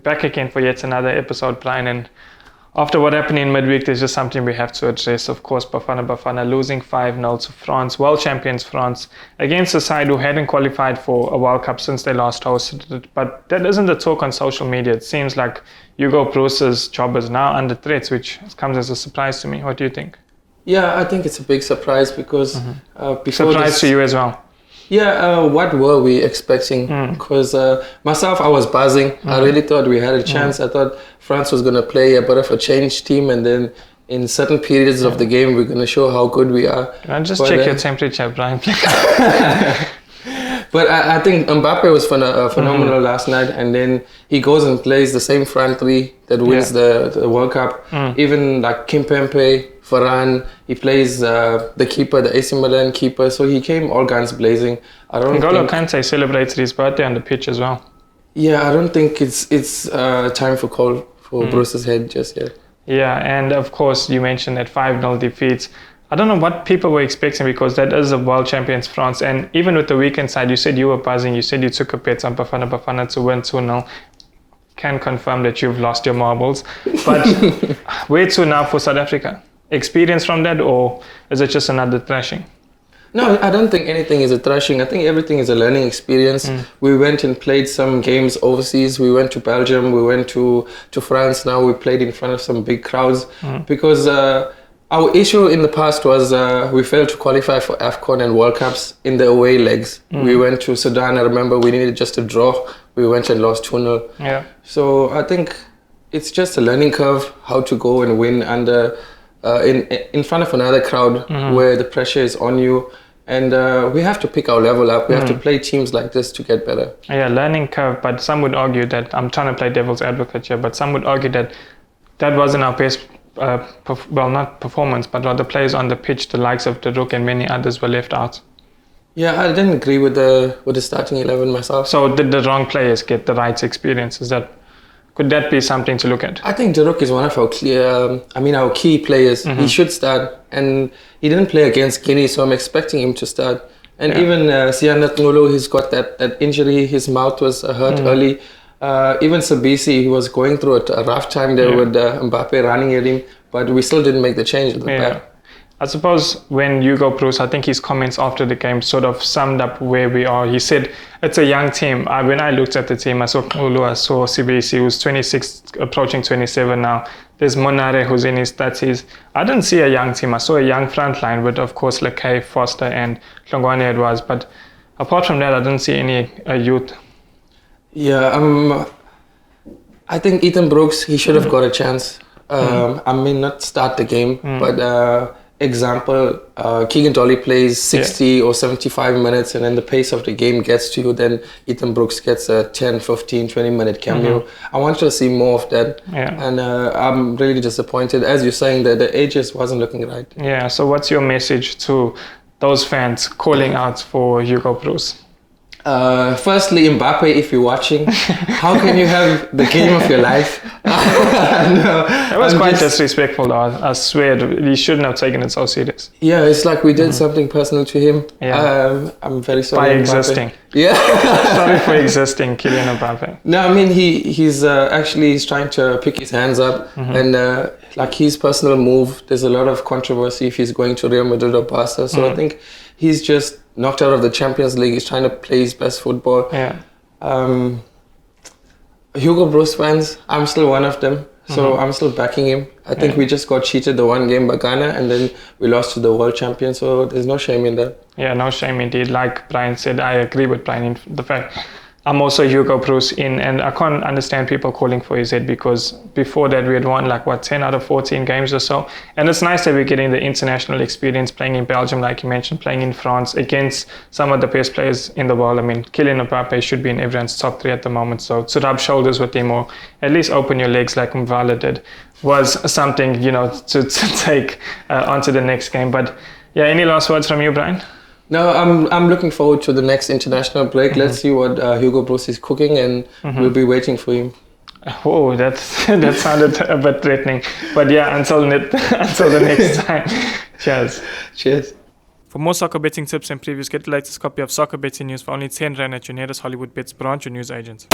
back again for yet another episode, Bryan. And after what happened in midweek, there's just something we have to address. Of course, Bafana Bafana losing 5-0 to France, world champions France, against a side who hadn't qualified for a World Cup since they last hosted it. But that isn't the talk on social media. It seems like Hugo Broos' job is now under threat, which comes as a surprise to me. What do you think? Yeah, I think it's a big surprise because Surprise to you as well. Yeah, what were we expecting? Because myself, I was buzzing. I really thought we had a chance. I thought France was going to play a bit of a change team, and then in certain periods of the game, we're going to show how good we are. I'll just check your temperature, Bryan. But I think Mbappe was phenomenal last night, and then he goes and plays the same front three that wins the World Cup. Even like Kimpembe, Varane, he plays the keeper, the AC Milan keeper, so he came all guns blazing. N'Golo Kante celebrated his birthday on the pitch as well. Yeah, I don't think it's time for call for Broos's head just yet. Yeah, and of course you mentioned that 5-0 defeats. I don't know what people were expecting because that is the world champions France, and even with the weekend side, you said you were buzzing, you said you took a bet on Bafana Bafana to win 2-0. Can confirm that you've lost your marbles. But where to now for South Africa? Experience from that, or is it just another thrashing? No, I don't think anything is a thrashing. I think everything is a learning experience. We went and played some games overseas. We went to Belgium. We went to France. Now we played in front of some big crowds because our issue in the past was we failed to qualify for AFCON and World Cups in the away legs. We went to Sudan. I remember we needed just a draw. We went and lost 2-0. Yeah. So I think it's just a learning curve how to go and win under in front of another crowd where the pressure is on you. And we have to pick our level up. We have to play teams like this to get better. Yeah, learning curve. But some would argue that, I'm trying to play devil's advocate here, but some would argue that that wasn't our best, not performance, but rather players on the pitch, the likes of Daruk and many others were left out. Yeah, I didn't agree with the starting 11 myself. So did the wrong players get the right experience? Could that be something to look at? I think Daruk is one of our our key players. He should start, and he didn't play against Guinea, so I'm expecting him to start. And even Siyanat Ngulu, he's got that injury. His mouth was hurt early. Even Sabisi, he was going through a rough time there with Mbappe running at him, but we still didn't make the change at the back. I suppose when Hugo Broos, I think his comments after the game sort of summed up where we are. He said, it's a young team. When I looked at the team, I saw Kulu, I saw Sibisi, who's 26, approaching 27 now. There's Monare, who's in his 30s. I didn't see a young team. I saw a young front line with, of course, Lekay, Foster, and Hlongwane Edwards. But apart from that, I didn't see any youth. Yeah, I think Ethan Brooks, he should have got a chance. I may not start the game, but example, Keegan Dolly plays 60 or 75 minutes, and then the pace of the game gets to you, then Ethan Brooks gets a 10, 15, 20-minute cameo. I wanted to see more of that, and I'm really disappointed. As you're saying, that the age just wasn't looking right. Yeah, so what's your message to those fans calling out for Hugo Broos? Firstly, Mbappe, if you're watching, how can you have the game of your life? That was quite disrespectful, though. I swear, he shouldn't have taken it so serious. Yeah, it's like we did something personal to him. Yeah. I'm very sorry. By existing. Yeah. Sorry for existing, Kylian Mbappe. No, I mean, he's trying to pick his hands up, and like his personal move, there's a lot of controversy if he's going to Real Madrid or Barca. So I think he's just knocked out of the Champions League. He's trying to play his best football. Yeah. Hugo Broos fans, I'm still one of them. So I'm still backing him. I think we just got cheated the one game by Ghana, and then we lost to the world champion. So there's no shame in that. Yeah, no shame indeed. Like Bryan said, I agree with Bryan in the fact I'm also Hugo Broos and I can't understand people calling for his head because before that we had won 10 out of 14 games or so. And it's nice that we're getting the international experience playing in Belgium, like you mentioned, playing in France against some of the best players in the world. I mean, Kylian Mbappe should be in everyone's top 3 at the moment. So to rub shoulders with him or at least open your legs like Mvala did was something, to take onto the next game. But yeah, any last words from you, Bryan? No, I'm looking forward to the next international break. Let's see what Hugo Broos is cooking, and we'll be waiting for him. Oh, that sounded a bit threatening. But yeah, until the next time. Cheers. For more soccer betting tips and previews, get the latest copy of Soccer Betting News for only 10 Rand at your nearest Hollywood Bets branch or news agent.